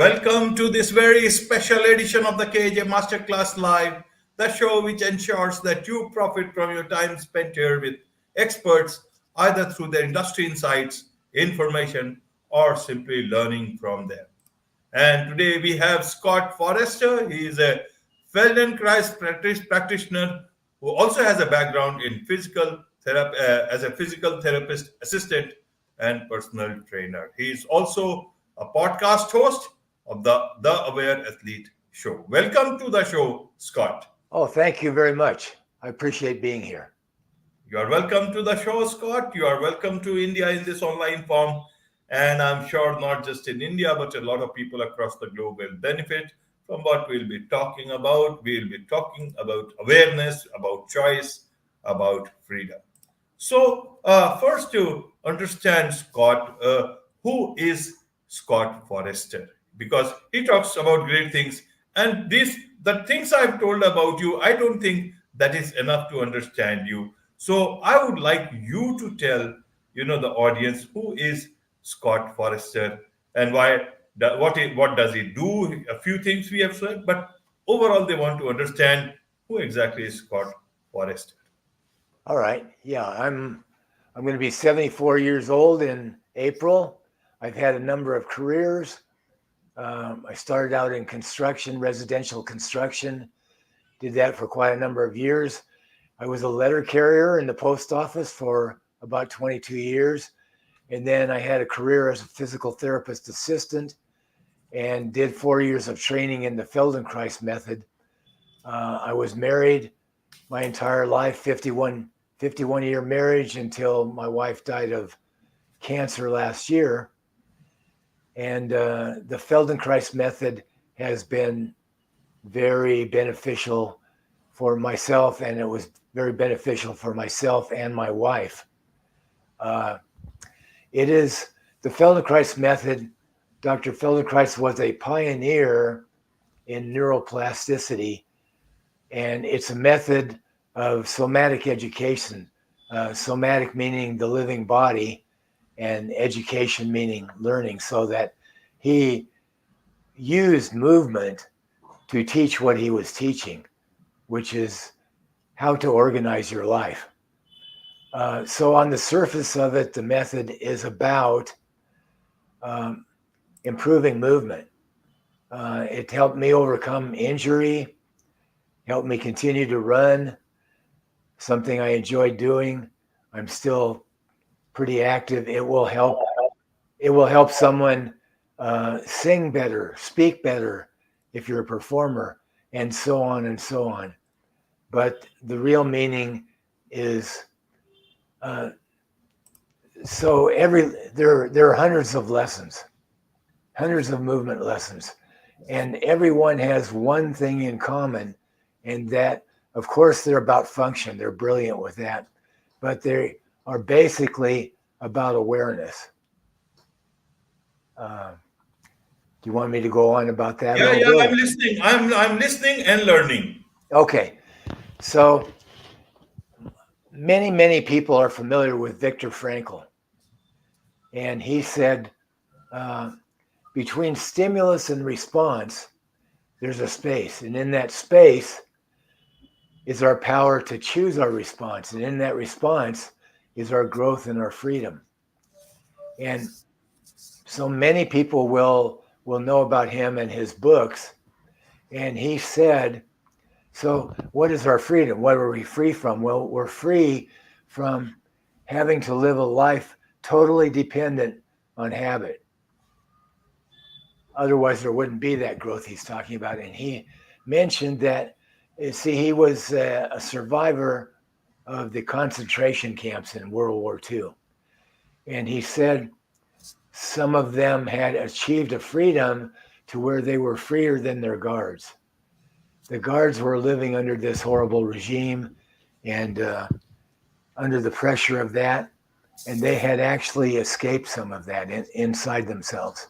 Welcome to this very special edition of the KJ Masterclass Live, the show which ensures that you profit from your time spent here with experts, either through their industry insights, information, or simply learning from them. And today we have Scott Forrester. He is a Feldenkrais practitioner who also has a background in physical therapy as a physical therapist assistant and personal trainer. He is also a podcast host of the Aware Athlete Show. Welcome to the show, Scott. Oh, thank you very much. I appreciate being here. You are welcome to the show, Scott. You are welcome to India in this online form. And I'm sure not just in India, but a lot of people across the globe will benefit from what we'll be talking about. We'll be talking about awareness, about choice, about freedom. So, first to understand Scott, who is Scott Forrester? Because he talks about great things, and the things I've told about you, I don't think that is enough to understand you. So, I would like you to tell the audience who is Scott Forrester and what does he do? A few things we have said, but overall they want to understand who exactly is Scott Forrester. All right. Yeah, I'm going to be 74 years old in April. I've had a number of careers. I started out in construction, residential construction, did that for quite a number of years. I was a letter carrier in the post office for about 22 years. And then I had a career as a physical therapist assistant and did 4 years of training in the Feldenkrais Method. I was married my entire life, 51-year marriage until my wife died of cancer last year. And the Feldenkrais Method has been very beneficial for myself, and it was very beneficial for myself and my wife. It is the Feldenkrais Method. Dr. Feldenkrais was a pioneer in neuroplasticity, and it's a method of somatic education. Somatic meaning the living body, and education meaning learning, so that he used movement to teach what he was teaching, which is how to organize your life. So on the surface of it, the method is about improving movement. It helped me overcome injury, helped me continue to run, something I enjoy doing. I'm still pretty active. It will help someone sing better, speak better if you're a performer, and so on and so on. But the real meaning is there are hundreds of lessons, hundreds of movement lessons, and everyone has one thing in common, and that, of course, they're about function. They're brilliant with that, but they are basically about awareness. Do you want me to go on about that? Yeah, I'm listening. I'm listening and learning. Okay, so many people are familiar with Viktor Frankl, and he said between stimulus and response, there's a space, and in that space is our power to choose our response, and in that response is our growth and our freedom. And so many people will know about him and his books. And he said, so what is our freedom? What are we free from? Well, we're free from having to live a life totally dependent on habit. Otherwise, there wouldn't be that growth he's talking about. And he mentioned that, he was a survivor of the concentration camps in World War II. And he said some of them had achieved a freedom to where they were freer than their guards. The guards were living under this horrible regime and under the pressure of that, and they had actually escaped some of that inside themselves.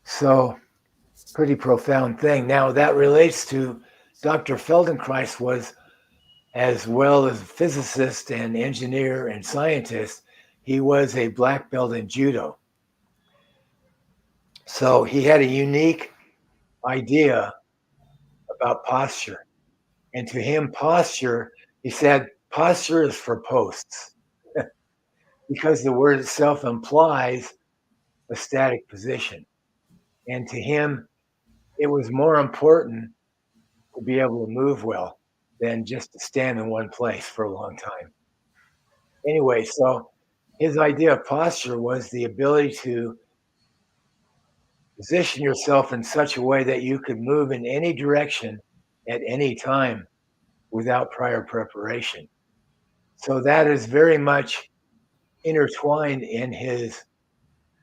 So, pretty profound thing. Now, that relates to Dr. Feldenkrais was, as well as a physicist and engineer and scientist, he was a black belt in judo. So he had a unique idea about posture. And to him, posture, he said, posture is for posts because the word itself implies a static position. And to him, it was more important to be able to move well than just to stand in one place for a long time. Anyway, so his idea of posture was the ability to position yourself in such a way that you could move in any direction at any time without prior preparation. So that is very much intertwined in his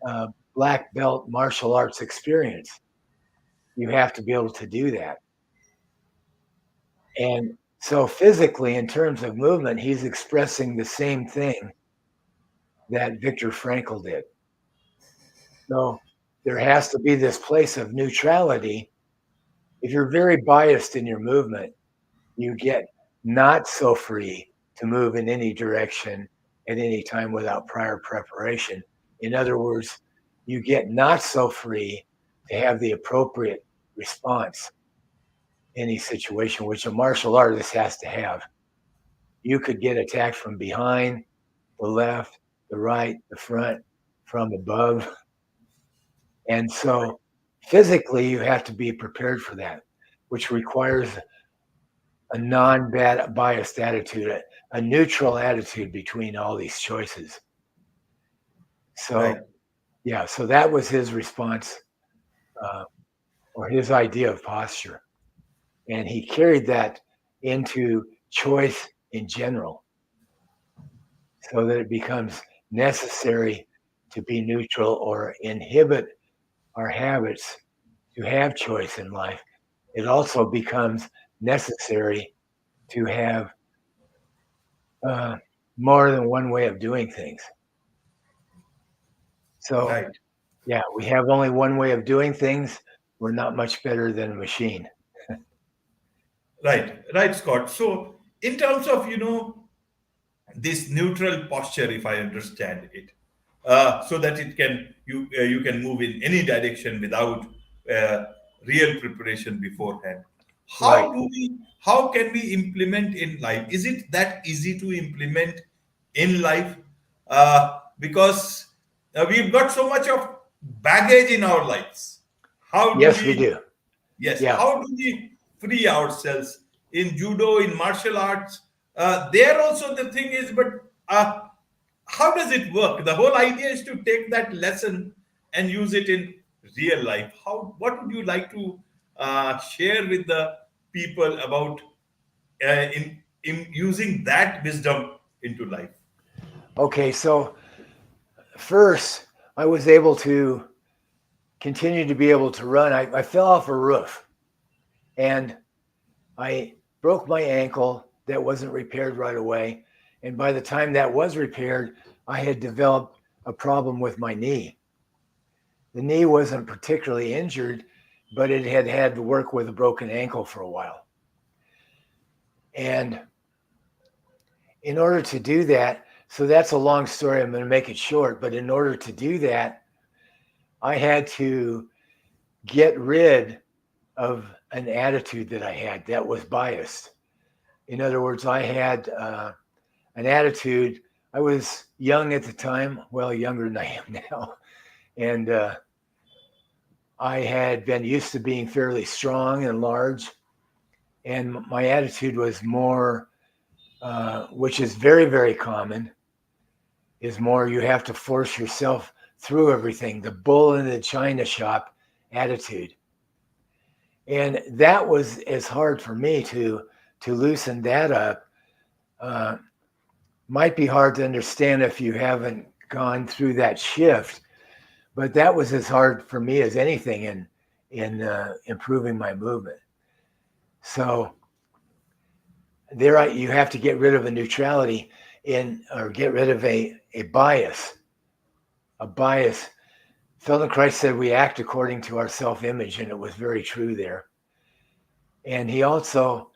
uh, black belt martial arts experience. You have to be able to do that. And so physically, in terms of movement, he's expressing the same thing that Viktor Frankl did. So there has to be this place of neutrality. If you're very biased in your movement, you get not so free to move in any direction at any time without prior preparation. In other words, you get not so free to have the appropriate response in any situation, which a martial artist has to have. You could get attacked from behind, the left, the right, the front, from above. And so physically, you have to be prepared for that, which requires a non-biased attitude, a neutral attitude between all these choices. So, Right. yeah, so that was his response or his idea of posture. And he carried that into choice in general so that it becomes necessary to be neutral or inhibit our habits to have choice in life. It also becomes necessary to have more than one way of doing things. So, Right. yeah, we have only one way of doing things. We're not much better than a machine. Right. Right, Scott. So, in terms of, this neutral posture, if I understand it, so that you can move in any direction without uh, real preparation beforehand. Right. How can we implement in life? Is it that easy to implement in life? Because we've got so much of baggage in our lives. How do Yes, we we do. Yes, Yeah. how do we free ourselves in judo, in martial arts? There also the thing is, but how does it work? The whole idea is to take that lesson and use it in real life. What would you like to share with the people about in using that wisdom into life? Okay. So, first, I was able to continue to be able to run. I fell off a roof and I broke my ankle that wasn't repaired right away. And by the time that was repaired, I had developed a problem with my knee. The knee wasn't particularly injured, but it had had to work with a broken ankle for a while. And in order to do that, so that's a long story. I'm going to make it short. But in order to do that, I had to get rid of an attitude that I had that was biased. In other words, I had an attitude. I was young at the time, well, younger than I am now. And I had been used to being fairly strong and large. And my attitude was more, which is very, very common, is more you have to force yourself through everything, the bull in the china shop attitude. And that was as hard for me to loosen that up. Might be hard to understand if you haven't gone through that shift, but that was as hard for me as anything in improving my movement. So you have to get rid of a neutrality or get rid of a bias. A bias. Feldenkrais said we act according to our self-image, and it was very true there. And he also,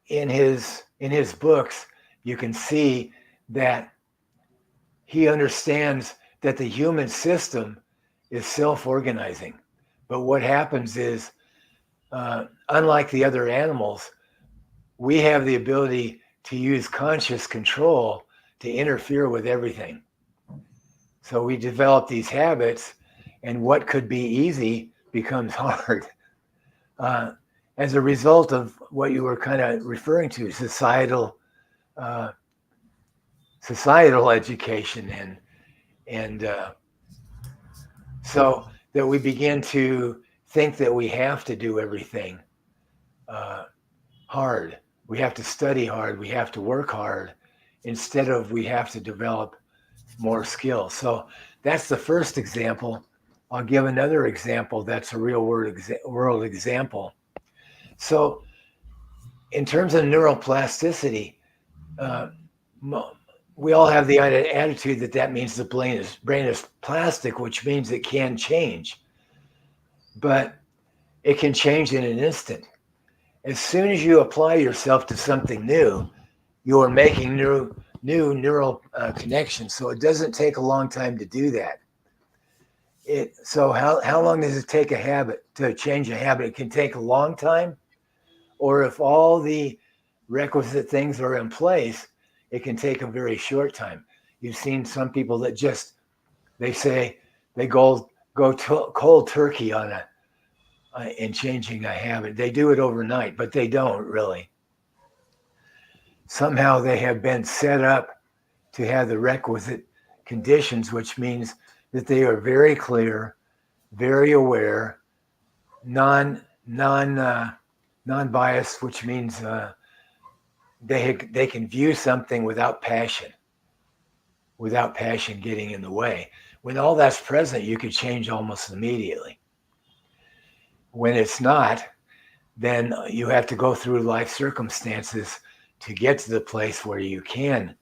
in his books, you can see that he understands that the human system is self-organizing. But what happens is, unlike the other animals, we have the ability to use conscious control to interfere with everything. So we develop these habits, and what could be easy becomes hard. As a result of what you were kind of referring to, societal education, and so that we begin to think that we have to do everything hard. We have to study hard. We have to work hard, instead of we have to develop more skills. So that's the first example. I'll give another example that's a real world example. So in terms of neuroplasticity, we all have the attitude that means the brain is plastic, which means it can change. But it can change in an instant. As soon as you apply yourself to something new, you are making new neural connections. So it doesn't take a long time to do that. So how long does it take to change a habit? It can take a long time, or if all the requisite things are in place, it can take a very short time. You've seen some people that they say they go cold turkey on in changing a habit. They do it overnight, but they don't really. Somehow they have been set up to have the requisite conditions, which means that they are very clear, very aware, non-biased, which means they can view something without passion getting in the way. When all that's present, you can change almost immediately. When it's not, then you have to go through life circumstances to get to the place where you can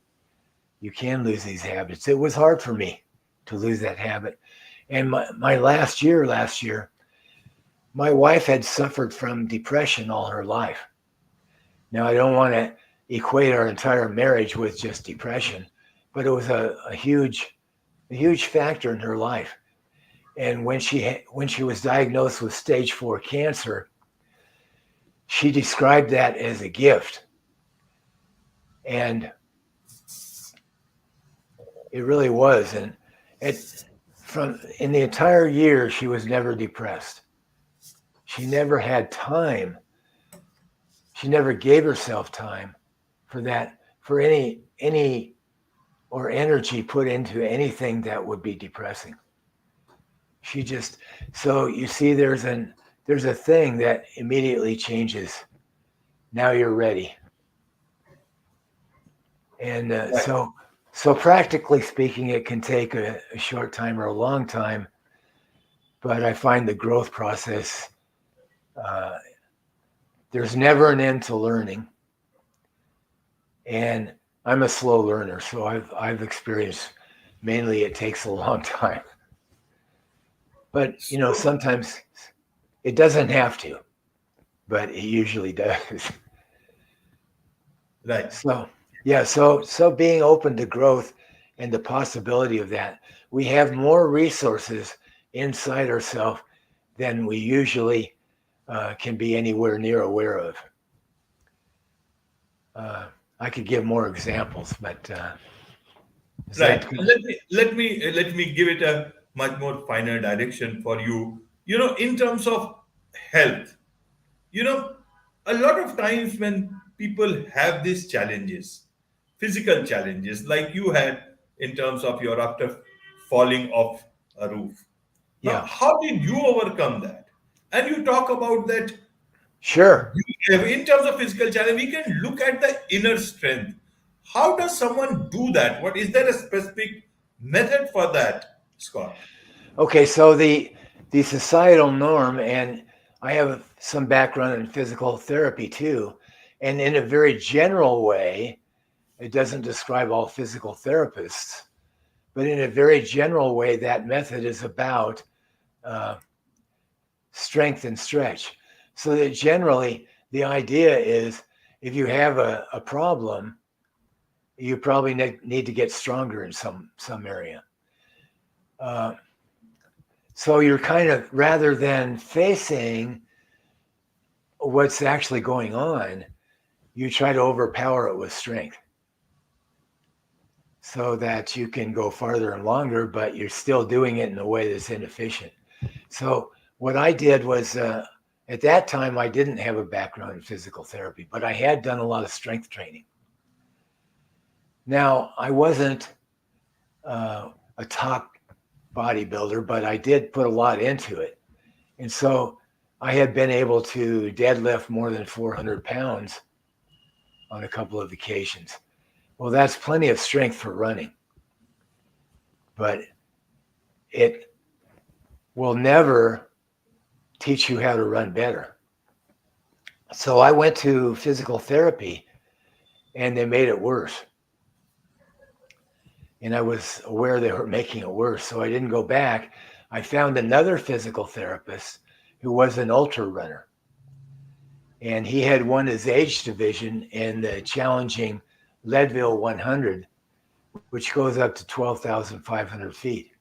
lose these habits. It was hard for me to lose that habit. And my last year, my wife had suffered from depression all her life. Now, I don't want to equate our entire marriage with just depression, but it was a huge factor in her life. And when she was diagnosed with stage 4 cancer, she described that as a gift. And it really was. And in the entire year, she was never depressed. She never had time. She never gave herself time for any or energy put into anything that would be depressing. So you see, there's a thing that immediately changes. Now you're ready. And so practically speaking, it can take a short time or a long time, but I find the growth process, there's never an end to learning. And I'm a slow learner, so I've experienced mainly it takes a long time. But sometimes it doesn't have to, but it usually does. Right. So yeah, so being open to growth and the possibility of that, we have more resources inside ourselves than we usually can be anywhere near aware of. I could give more examples, but Right. Let me give it a much more finer direction for you. In terms of health, you know, a lot of times when people have these challenges, physical challenges, like you had in terms of your after falling off a roof. Now, yeah, how did you overcome that? And you talk about that sure. in terms of physical challenge, we can look at the inner strength. How does someone do that? What is there a specific method for that, Scott? Okay, so the societal norm, and I have some background in physical therapy too, and in a very general way, it doesn't describe all physical therapists, but in a very general way, that method is about strength and stretch. So that generally, the idea is if you have a problem, you probably need to get stronger in some area. So you're kind of, rather than facing what's actually going on, you try to overpower it with strength so that you can go farther and longer, but you're still doing it in a way that's inefficient. So what I did was, at that time, I didn't have a background in physical therapy, but I had done a lot of strength training. Now, I wasn't a top bodybuilder, but I did put a lot into it. And so I had been able to deadlift more than 400 pounds on a couple of occasions. Well, that's plenty of strength for running, but it will never teach you how to run better. So I went to physical therapy and they made it worse. And I was aware they were making it worse. So I didn't go back. I found another physical therapist who was an ultra runner. And he had won his age division in the challenging Leadville 100, which goes up to 12,500 feet.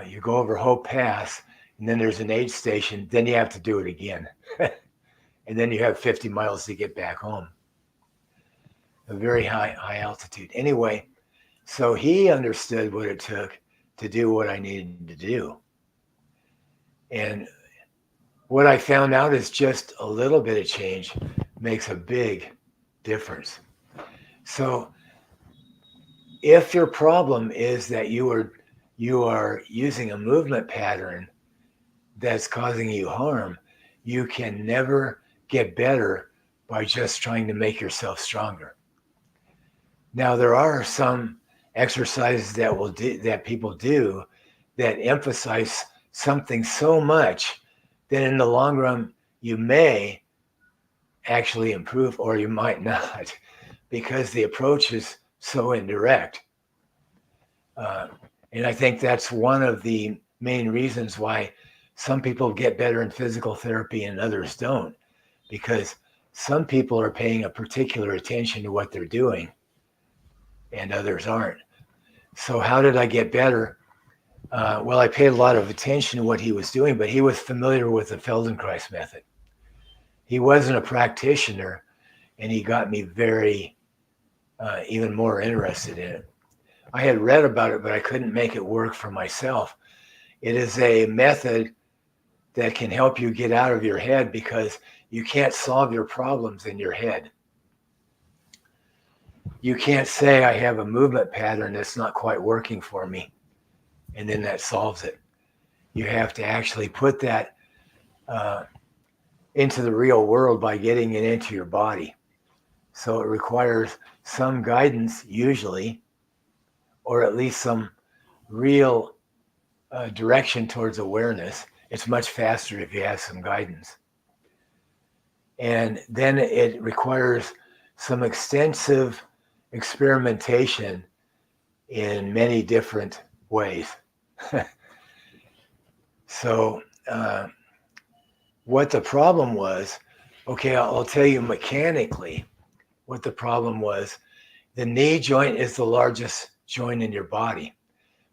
You go over Hope Pass, and then there's an aid station. Then you have to do it again. And then you have 50 miles to get back home. A very high altitude. Anyway, so he understood what it took to do what I needed to do. And what I found out is just a little bit of change makes a big difference. So if your problem is that you are using a movement pattern that's causing you harm, you can never get better by just trying to make yourself stronger. Now, there are some exercises that people do that emphasize something so much that in the long run you may actually improve, or you might not, because the approach is so indirect. And I think that's one of the main reasons why some people get better in physical therapy and others don't, because some people are paying a particular attention to what they're doing and others aren't. So how did I get better? Well, I paid a lot of attention to what he was doing, but he was familiar with the Feldenkrais Method. He wasn't a practitioner, and he got me very, even more interested in it. I had read about it, but I couldn't make it work for myself. It is a method that can help you get out of your head, because you can't solve your problems in your head. You can't say, I have a movement pattern that's not quite working for me, and then that solves it. You have to actually put that into the real world by getting it into your body. So it requires some guidance usually, or at least some real direction towards awareness. It's much faster if you have some guidance. And then it requires some extensive experimentation in many different ways. So what the problem was, okay, I'll tell you mechanically what the problem was. The knee joint is the largest joint in your body,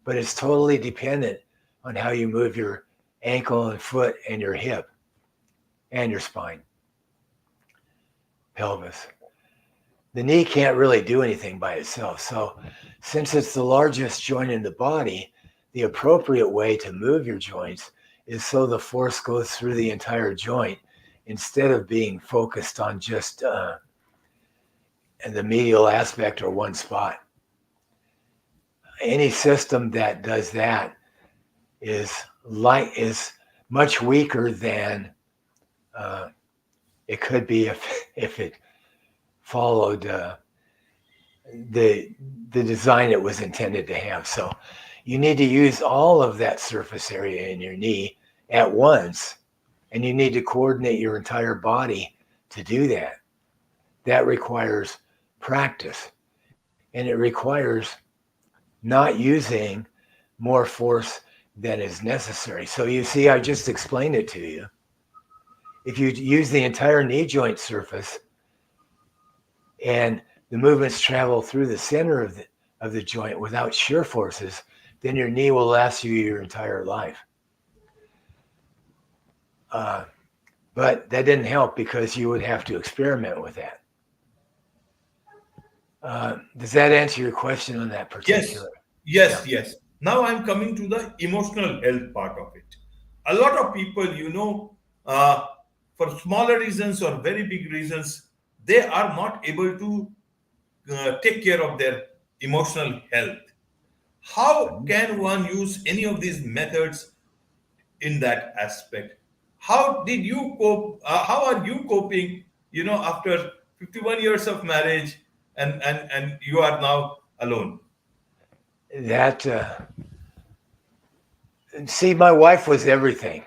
but it's totally dependent on how you move your ankle and foot and your hip and your spine, pelvis. The knee can't really do anything by itself. So since it's the largest joint in the body, the appropriate way to move your joints is so the force goes through the entire joint instead of being focused on just the medial aspect or one spot. Any system that does that is much weaker than it could be if it followed the design it was intended to have. So you need to use all of that surface area in your knee at once, and you need to coordinate your entire body to do that. That requires practice, and it requires not using more force than is necessary. So you see, I just explained it to you. If you use the entire knee joint surface and the movements travel through the center of the joint without shear forces, then your knee will last you your entire life. But that didn't help because you would have to experiment with that. Does that answer your question on that Yes, particular? Yeah. yes. Now I'm coming to the emotional health part of it. A lot of people, for smaller reasons or very big reasons, they are not able to take care of their emotional health. How can one use any of these methods in that aspect? How did you cope? How are you coping? After 51 years of marriage, and you are now alone. That see, my wife was everything.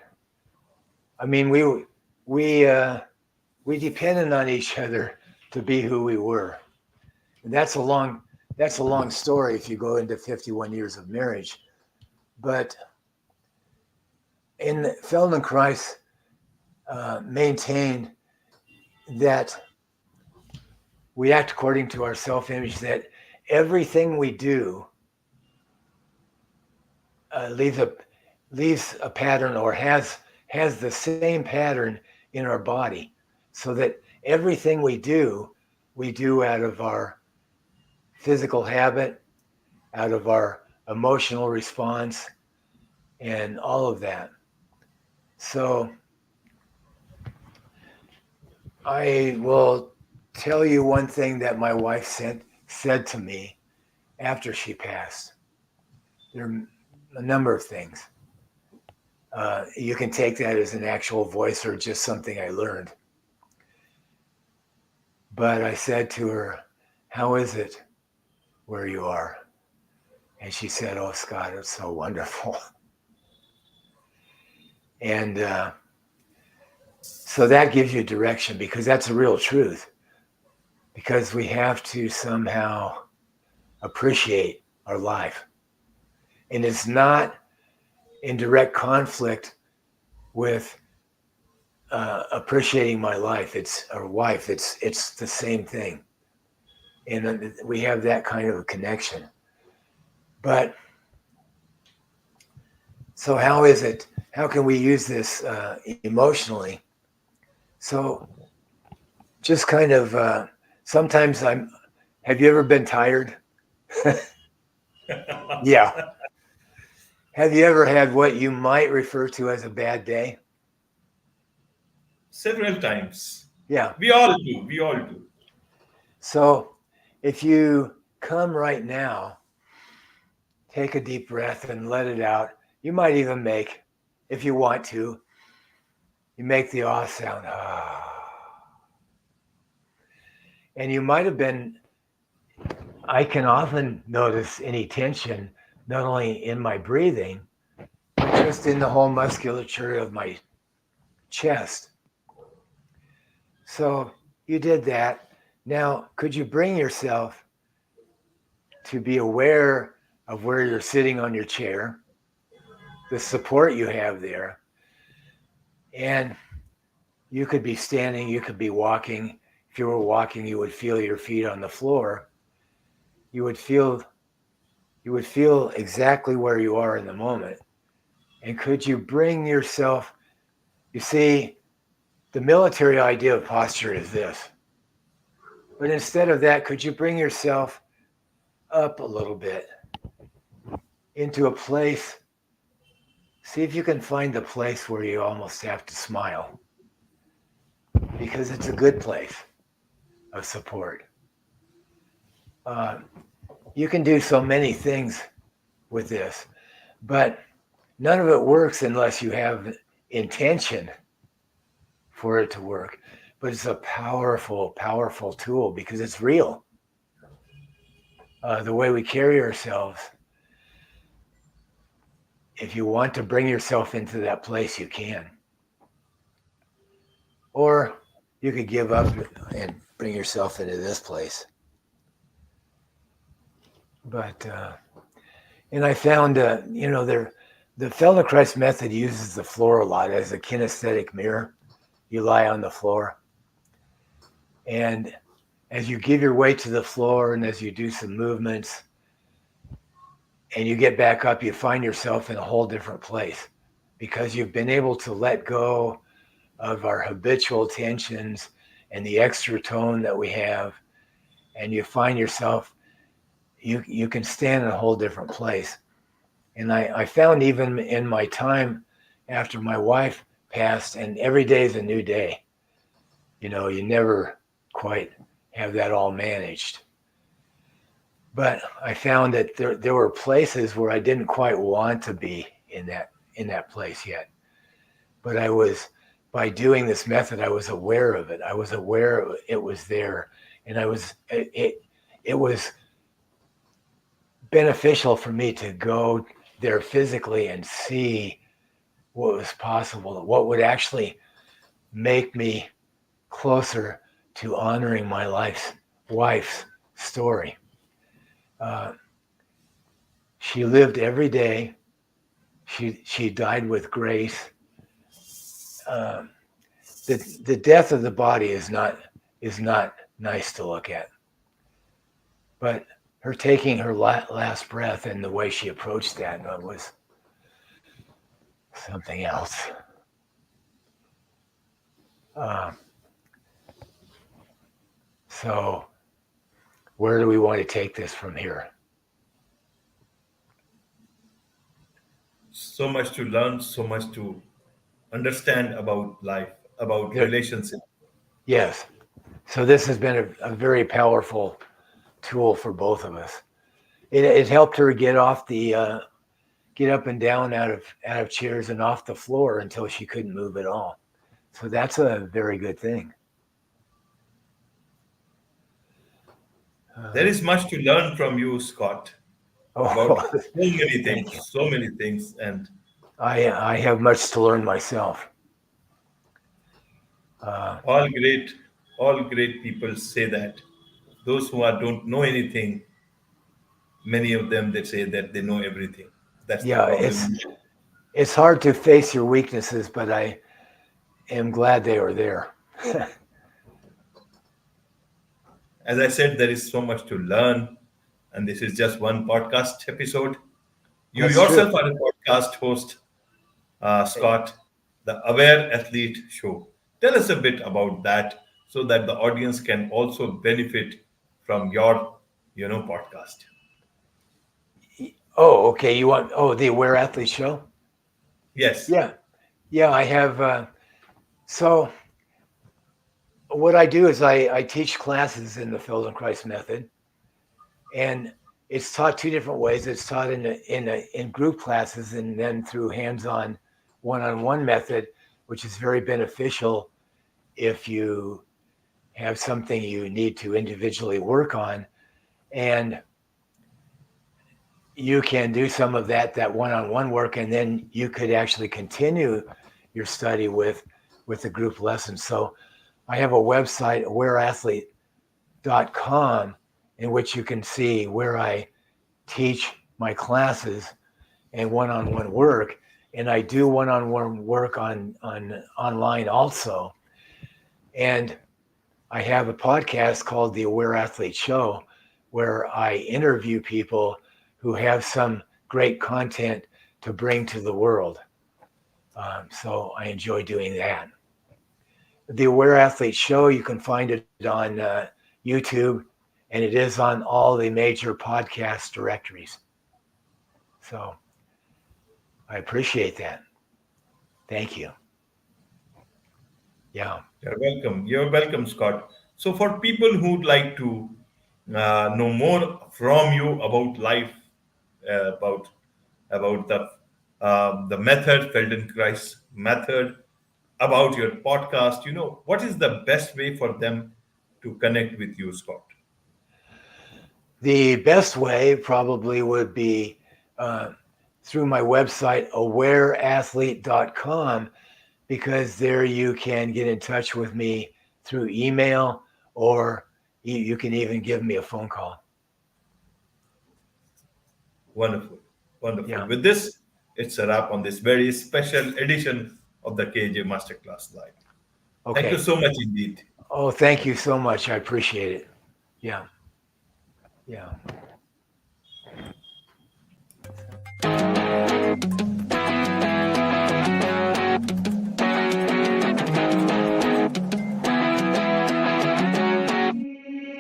I mean, we we depended on each other to be who we were. And that's a long story if you go into 51 years of marriage. But in Feldenkrais maintained that we act according to our self-image, that everything we do leaves a pattern or has the same pattern in our body, so that everything we do out of our physical habit, out of our emotional response, and all of that. So I will tell you one thing that my wife said to me after she passed. There are a number of things. You can take that as an actual voice or just something I learned. But I said to her, "How is it where you are?" And she said, "Oh, Scott, it's so wonderful." And so that gives you direction, because that's a real truth. Because we have to somehow appreciate our life. And it's not in direct conflict with appreciating my life. It's our wife. It's the same thing. And we have that kind of a connection. But so how is it? How can we use this emotionally? So just kind of sometimes have you ever been tired? Yeah. Have you ever had what you might refer to as a bad day? Several times. Yeah. We all do. We all do. So if you come right now, take a deep breath and let it out. You might even make, if you want to, you make the ah sound. And you might have been, I can often notice any tension, not only in my breathing, but just in the whole musculature of my chest. So you did that. Now, could you bring yourself to be aware of where you're sitting on your chair, the support you have there, and you could be standing, you could be walking. If you were walking, you would feel your feet on the floor. You would feel exactly where you are in the moment. And could you bring yourself, you see, the military idea of posture is this. But instead of that, could you bring yourself up a little bit into a place? See if you can find the place where you almost have to smile, because it's a good place of support. You can do so many things with this, but none of it works unless you have intention for it to work. But it's a powerful, powerful tool because it's real. The way we carry ourselves, if you want to bring yourself into that place, you can. Or you could give up and bring yourself into this place. But, and I found, the Feldenkrais method uses the floor a lot as a kinesthetic mirror. You lie on the floor. And as you give your weight to the floor and as you do some movements, and you get back up, you find yourself in a whole different place because you've been able to let go of our habitual tensions and the extra tone that we have, and you find yourself, you can stand in a whole different place. And I found even in my time after my wife passed, and every day is a new day. You know, you never quite have that all managed. But I found that there were places where I didn't quite want to be in that place yet. But I was, by doing this method, I was aware of it. I was aware it was there, and it was beneficial for me to go there physically and see what was possible, what would actually make me closer to honoring my wife's story. She lived every day. She died with grace. The death of the body is not nice to look at, but her taking her last breath and the way she approached that was something else. So where do we want to take this from here? So much to learn, so much to understand about life, about relationship. Yes. So this has been a very powerful tool for both of us. It helped her get off get up and down out of chairs and off the floor until she couldn't move at all. So that's a very good thing. There is much to learn from you, Scott, about Oh, thank you. so many things, and I have much to learn myself. all great, all great people say that. Those who don't know anything, many of them they say that they know everything. That's the Yeah, problem. it's hard to face your weaknesses, but I am glad they are there. As I said, there is so much to learn, and this is just one podcast episode. You That's true. yourself are a podcast host, Scott, the Aware Athlete Show. Tell us a bit about that so that the audience can also benefit from your, podcast. Oh, okay. You want the Aware Athlete Show? Yes. Yeah, yeah. I have. So what I do is I teach classes in the Feldenkrais Method, and it's taught two different ways. It's taught in group classes, and then through hands-on, one-on-one method, which is very beneficial if you have something you need to individually work on, and you can do some of that one-on-one work, and then you could actually continue your study with the group lessons. So I have a website, awareathlete.com, in which you can see where I teach my classes and one-on-one work, and I do one-on-one work on online also. And I have a podcast called the Aware Athlete Show, where I interview people who have some great content to bring to the world. So I enjoy doing that. The Aware Athlete Show, you can find it on YouTube, and it is on all the major podcast directories. So I appreciate that. Thank you. Yeah. You're welcome. You're welcome, Scott. So, for people who'd like to know more from you about life, about the method, Feldenkrais method, about your podcast, what is the best way for them to connect with you, Scott? The best way probably would be through my website, awareathlete.com, because there you can get in touch with me through email, or you can even give me a phone call. Wonderful. Wonderful. Yeah. With this, it's a wrap on this very special edition of the KJ Masterclass Live. Thank you Okay. so much indeed. Oh, thank you so much. I appreciate it. Yeah. Yeah.